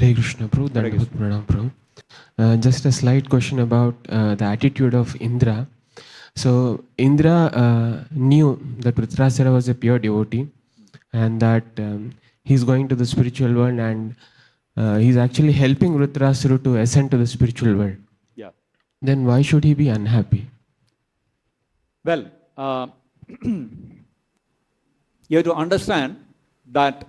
Hare Krishna, Prabhu. Dandavata Pranam, Prabhu. Just a slight question about the attitude of Indra. So Indra knew that Vritrasura was a pure devotee and that he's going to the spiritual world and he's actually helping Vritrasura to ascend to the spiritual world. Yeah. Then why should he be unhappy? Well, you have to understand that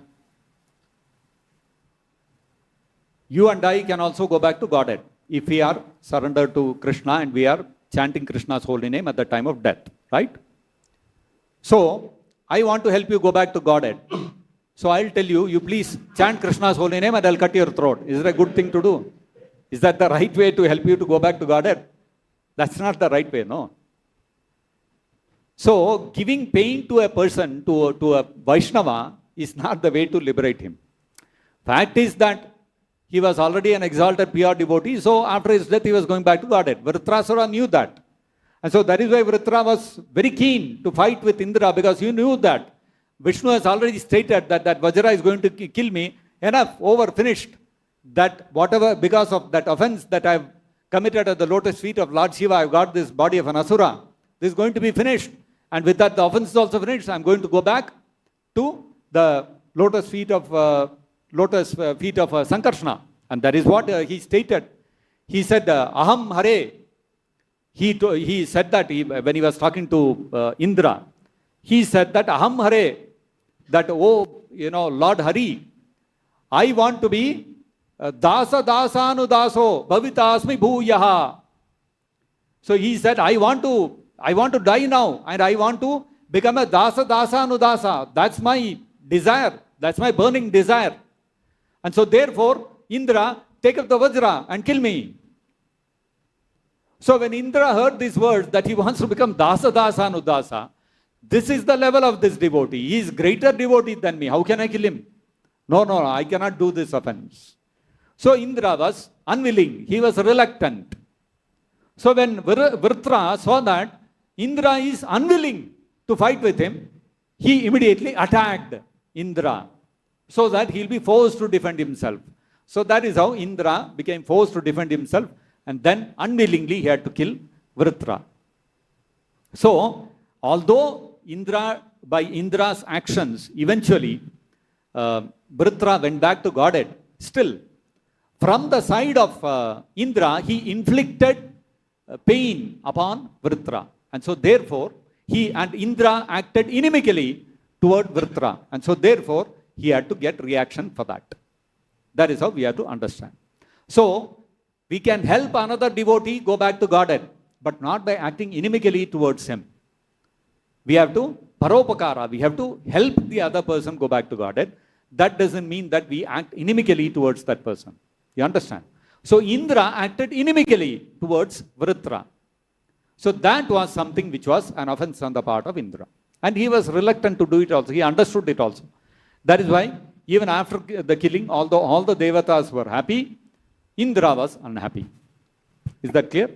you and I can also go back to Godhead if we are surrendered to Krishna and we are chanting Krishna's holy name at the time of death, right? So, I want to help you go back to Godhead. So, I'll tell you, you please chant Krishna's holy name and I'll cut your throat. Is it a good thing to do? Is that the right way to help you to go back to Godhead? That's not the right way, no. So, giving pain to a person, to a Vaishnava, is not the way to liberate him. Fact is that he was already an exalted pure devotee, so after his death he was going back to Godhead. Vritrasura knew that. And so that is why Vritra was very keen to fight with Indra, because he knew that Vishnu has already stated that Vajra is going to kill me. Enough, over, finished. That whatever, because of that offense that I have committed at the lotus feet of Lord Shiva, I have got this body of an Asura. This is going to be finished. And with that the offense is also finished. I am going to go back to the lotus feet of Sankarshana. And that is what he stated. He said, Aham Hare. He said that when he was talking to Indra. He said that Aham Hare. That, Lord Hari, I want to be Dasa Dasanu Daso Bhavitasmi Bhuyaha. So he said, I want to die now and I want to become a Dasa Dasanu Dasa. That's my desire. That's my burning desire. And so therefore, Indra, take up the Vajra and kill me. So when Indra heard these words that he wants to become Dasa Dasa Anudasa, this is the level of this devotee. He is greater devotee than me. How can I kill him? No, I cannot do this offense. So Indra was unwilling. He was reluctant. So when Vritra saw that Indra is unwilling to fight with him, he immediately attacked Indra so that he will be forced to defend himself. So that is how Indra became forced to defend himself, and then unwillingly he had to kill Vritra. So, although by Indra's actions, eventually Vritra went back to Godhead, still, from the side of Indra, he inflicted pain upon Vritra. And so therefore, Indra acted inimically toward Vritra. And so therefore, he had to get reaction for that. That is how we have to understand. So, we can help another devotee go back to Godhead, but not by acting inimically towards him. We have to paropakara, we have to help the other person go back to Godhead. That doesn't mean that we act inimically towards that person. You understand? So, Indra acted inimically towards Vritra. So, that was something which was an offense on the part of Indra. And he was reluctant to do it also. He understood it also. That is why, even after the killing, although all the devatas were happy, Indra was unhappy. Is that clear?